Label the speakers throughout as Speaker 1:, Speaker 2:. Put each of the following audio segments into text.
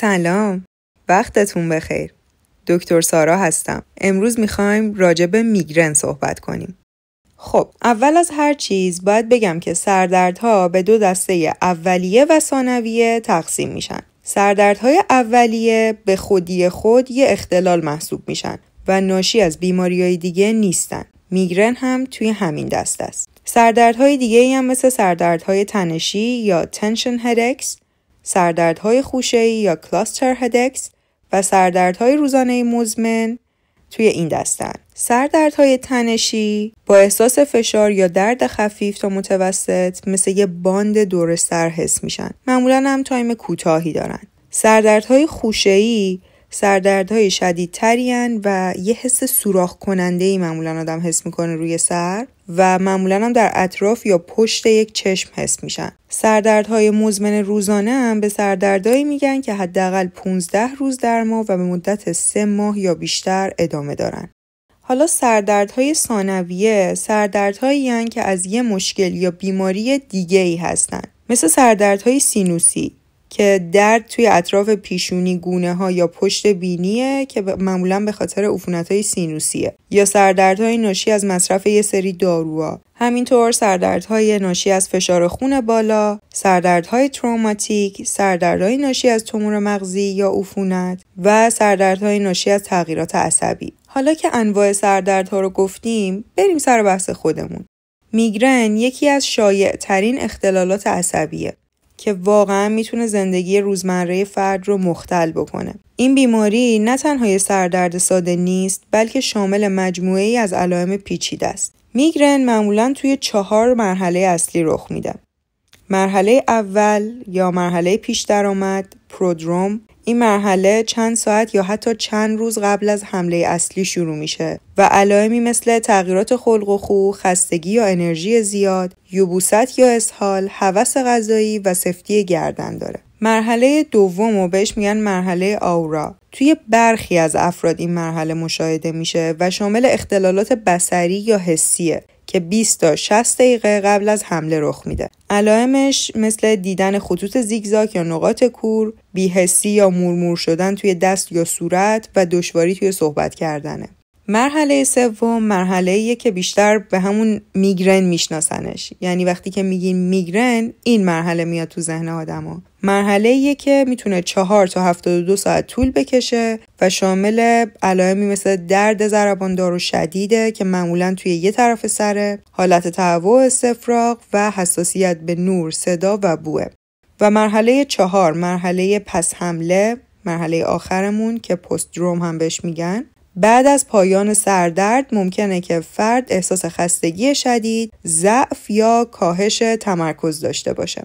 Speaker 1: سلام، وقتتون بخیر. دکتر سارا هستم. امروز میخوایم راجع به میگرن صحبت کنیم. خب، اول از هر چیز باید بگم که سردردها به دو دسته اولیه و ثانویه تقسیم میشن. سردردهای اولیه به خودی خود یه اختلال محسوب میشن و ناشی از بیماریهای دیگه نیستن. میگرن هم توی همین دسته است. سردردهای دیگه هم مثل سردردهای تنشی یا tension headaches، سردردهای خوشه‌ای یا cluster headaches و سردردهای روزانه مزمن توی این دستن. سردردهای تنشی با احساس فشار یا درد خفیف تا متوسط مثل یه باند دور سر حس میشن. معمولاً هم تایم کوتاهی دارن. سردردهای خوشه‌ای سردردهای شدیدتری هستند و یه حس سوراخ کننده‌ای معمولاً آدم حس میکنه روی سر و معمولاً هم در اطراف یا پشت یک چشم حس میشن. سردردهای مزمن روزانه هم به سردردهایی میگن که حداقل 15 روز در ماه و به مدت 3 ماه یا بیشتر ادامه دارن. حالا سردردهای ثانویه سردردهایی هستند که از یه مشکل یا بیماری دیگه‌ای هستن. مثل سردردهای سینوسی که درد توی اطراف پیشونی، گونه ها یا پشت بینیه که معمولاً به خاطر عفونت‌های سینوسیه، یا سردردهای ناشی از مصرف یه سری داروها. همینطور سردردهای ناشی از فشار خون بالا، سردردهای تروماتیک، سردردهای ناشی از تومور مغزی یا عفونت و سردردهای ناشی از تغییرات عصبی. حالا که انواع سردردها رو گفتیم، بریم سر بحث خودمون. میگرن یکی از شایع‌ترین اختلالات عصبیه که واقعا میتونه زندگی روزمره فرد رو مختل بکنه. این بیماری نه تنها یه سردرد ساده نیست، بلکه شامل مجموعه‌ای از علائم پیچیده است. میگرن معمولاً توی 4 مرحله اصلی رخ میده. مرحله اول یا مرحله پیش درآمد، پرودروم. این مرحله چند ساعت یا حتی چند روز قبل از حمله اصلی شروع میشه و علائمی مثل تغییرات خلق و خو، خستگی یا انرژی زیاد، یبوست یا اسهال، هوس غذایی و سفتی گردن داره. مرحله دوم بهش میگن مرحله آورا. توی برخی از افراد این مرحله مشاهده میشه و شامل اختلالات بصری یا حسیه که 20 تا 60 دقیقه قبل از حمله رخ میده. علائمش مثل دیدن خطوط زیگزاگ یا نقاط کور، بی‌حسی یا مورمور شدن توی دست یا صورت و دشواری توی صحبت کردنه. مرحله سوم مرحله‌ایه که بیشتر به همون میگرن میشناسنش. یعنی وقتی که میگین میگرن، این مرحله میاد تو ذهن آدما. مرحله‌ایه که میتونه 4 تا 72 ساعت طول بکشه و شامل علائمی مثل درد ضرباندار و شدیده که معمولاً توی یه طرف سره، حالت تهوع استفراغ و حساسیت به نور، صدا و بوه. و مرحله 4 مرحله پس حمله، مرحله آخرمون که پست دروم هم بهش میگن. بعد از پایان سردرد ممکنه که فرد احساس خستگی شدید، ضعف یا کاهش تمرکز داشته باشه.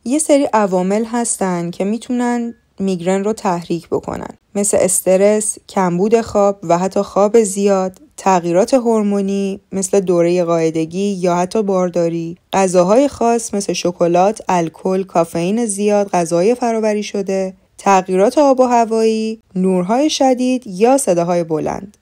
Speaker 1: یه سری عوامل هستن که میتونن میگرن رو تحریک بکنن، مثل استرس، کمبود خواب و حتی خواب زیاد، تغییرات هورمونی مثل دوره قاعدگی یا حتی بارداری، غذاهای خاص مثل شکلات، الکل، کافئین زیاد، غذاهای فرآوری شده، تغییرات آب و هوایی، نورهای شدید یا صداهای بلند.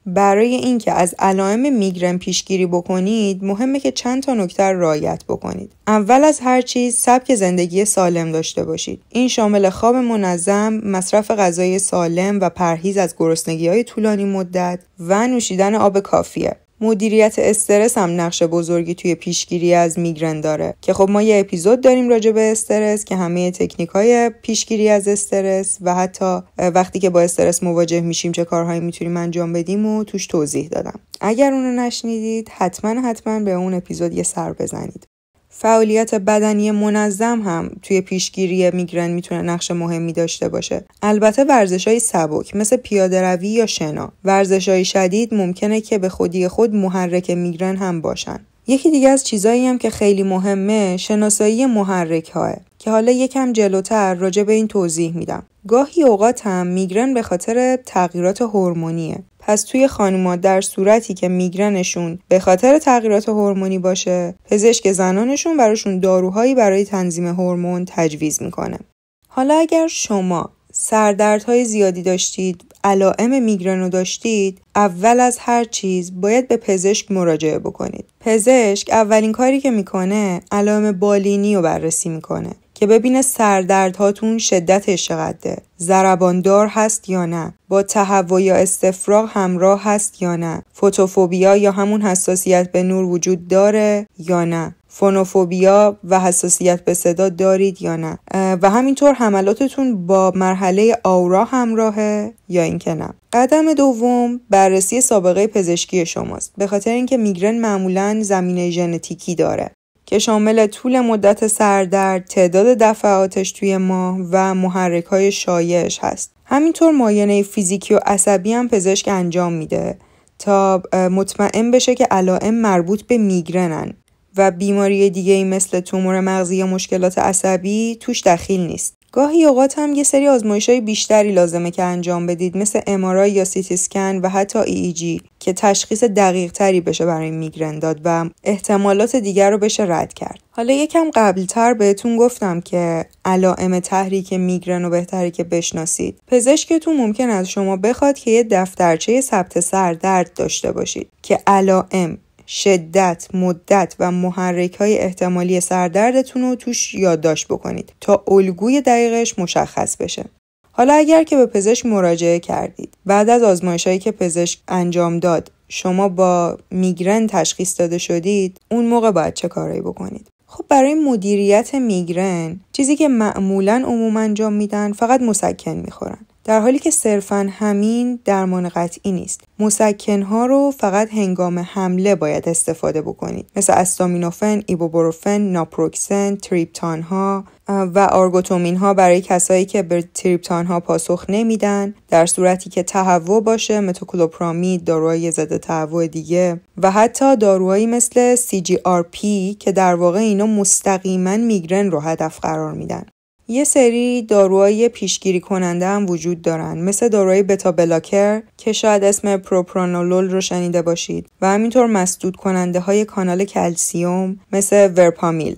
Speaker 1: برای اینکه از علائم میگرن پیشگیری بکنید، مهمه که چند تا نکته رو رعایت بکنید. اول از هر چیز سبک زندگی سالم داشته باشید. این شامل خواب منظم، مصرف غذای سالم و پرهیز از گرسنگی‌های طولانی مدت و نوشیدن آب کافیه. مدیریت استرس هم نقش بزرگی توی پیشگیری از میگرن داره که خب ما یه اپیزود داریم راجع به استرس که همه تکنیک‌های پیشگیری از استرس و حتی وقتی که با استرس مواجه میشیم چه کارهایی میتونیم انجام بدیم و توش توضیح دادم. اگر اونو نشنیدید حتما به اون اپیزود یه سر بزنید. فعالیت بدنی منظم هم توی پیشگیری میگرن میتونه نقش مهمی داشته باشه. البته ورزش‌های سبک مثل پیاده‌روی یا شنا. ورزش‌های شدید ممکنه که به خودی خود محرک میگرن هم باشن. یکی دیگه از چیزایی هم که خیلی مهمه شناسایی محرک‌هاه که حالا یکم جلوتر راجع به این توضیح میدم. گاهی اوقات هم میگرن به خاطر تغییرات هورمونیه. پس توی خانوما در صورتی که میگرنشون به خاطر تغییرات هورمونی باشه، پزشک زنانشون براشون داروهایی برای تنظیم هورمون تجویز میکنه. حالا اگر شما سردردهای زیادی داشتید، علائم میگرن رو داشتید، اول از هر چیز باید به پزشک مراجعه بکنید. پزشک اولین کاری که میکنه علائم بالینی رو بررسی میکنه که ببینه سردردهاتون شدتش چقدره، ضرباندار هست یا نه، با تهوع یا استفراغ همراه هست یا نه، فوتوفوبیا یا همون حساسیت به نور وجود داره یا نه، فونوفوبیا و حساسیت به صدا دارید یا نه، و همینطور حملاتتون با مرحله آورا همراهه یا اینکه نه. قدم دوم بررسی سابقه پزشکی شماست، به خاطر اینکه میگرن معمولاً زمینه ژنتیکی داره که شامل طول مدت سردرد، تعداد دفعاتش توی ماه و محرک‌های شایعش هست. همینطور معاینه فیزیکی و عصبی هم پزشک انجام میده تا مطمئن بشه که علائم مربوط به میگرنن و بیماری دیگه‌ای مثل تومور مغزی یا مشکلات عصبی توش دخیل نیست. گاهی اوقات هم یه سری آزمایش‌های بیشتری لازمه که انجام بدید، مثل MRI یا CT اسکن و حتی EEG که تشخیص دقیق‌تری بشه برای میگرن داد و احتمالات دیگر رو بشه رد کرد. حالا یکم قبل‌تر بهتون گفتم که علائم تحریک میگرن رو بهتره که بشناسید. پزشکتون ممکن از شما بخواد که یه دفترچه ثبت سردرد داشته باشید که علائم، شدت، مدت و محرک‌های احتمالی سردردتون رو توش یادداشت بکنید تا الگوی دقیقش مشخص بشه. حالا اگر که به پزشک مراجعه کردید، بعد از آزمایش‌هایی که پزشک انجام داد شما با میگرن تشخیص داده شدید، اون موقع باید چه کارایی بکنید؟ خب برای مدیریت میگرن چیزی که معمولاً عموم انجام میدن فقط مسکن میخورن، در حالی که صرفاً همین درمان قطعی نیست. مسکن‌ها رو فقط هنگام حمله باید استفاده بکنید، مثل استامینوفن، ایبوپروفن، ناپروکسن، تریپتان ها و آرگوتومین ها برای کسایی که به تریپتان ها پاسخ نمیدن. در صورتی که تهوع باشه، متوکلوپرامید، داروهای ضد تهوع دیگه و حتی داروهایی مثل CGRP که در واقع اینا مستقیما میگرن رو هدف قرار میدن. یه سری داروهای پیشگیری کننده هم وجود دارن، مثل داروهای بتا بلاکر که شاید اسم پروپرانولول رو شنیده باشید و همینطور مسدود کننده های کانال کلسیوم مثل ورپامیل.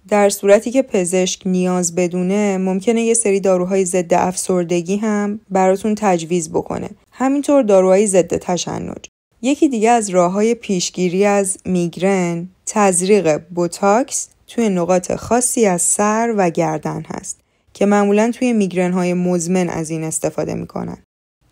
Speaker 1: در صورتی که پزشک نیاز بدونه ممکنه یه سری داروهای ضد افسردگی هم براتون تجویز بکنه، همینطور داروهای ضد تشنج. یکی دیگه از راههای پیشگیری از میگرن تزریق بوتاکس توی نقاط خاصی از سر و گردن هست که معمولاً توی میگرن های مزمن از این استفاده میکنن.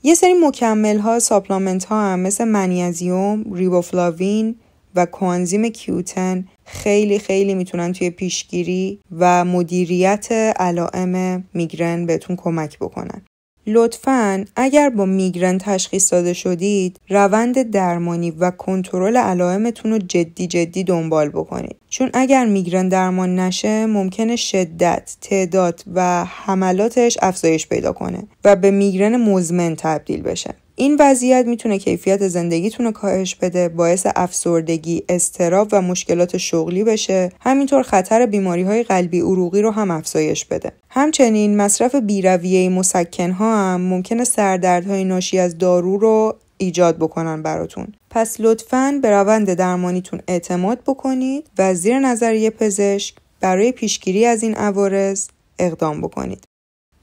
Speaker 1: یه سری مکمل ها، ساپلامنت ها هم مثل منیزیم، ریبوفلاوین و کوانزیم کیوتن خیلی میتونن توی پیشگیری و مدیریت علائم میگرن بهتون کمک بکنن. لطفاً اگر با میگرن تشخیص داده شدید، روند درمانی و کنترل علائمتون رو جدی دنبال بکنید. چون اگر میگرن درمان نشه، ممکنه شدت، تعداد و حملاتش افزایش پیدا کنه و به میگرن مزمن تبدیل بشه. این وضعیت میتونه کیفیت زندگیتون رو کاهش بده، باعث افسردگی، اضطراب و مشکلات شغلی بشه، همینطور خطر بیماری‌های قلبی عروقی رو هم افزایش بده. همچنین مصرف بی‌رویه مسکن‌ها هم ممکنه سردردهای ناشی از دارو رو ایجاد بکنن براتون. پس لطفاً به روند درمانیتون اعتماد بکنید و زیر نظریه پزشک برای پیشگیری از این عوارض اقدام بکنید.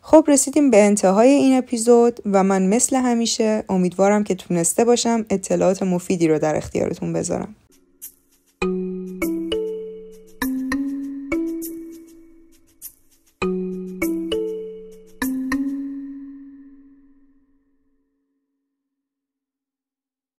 Speaker 1: خب رسیدیم به انتهای این اپیزود و من مثل همیشه امیدوارم که تونسته باشم اطلاعات مفیدی رو در اختیارتون بذارم.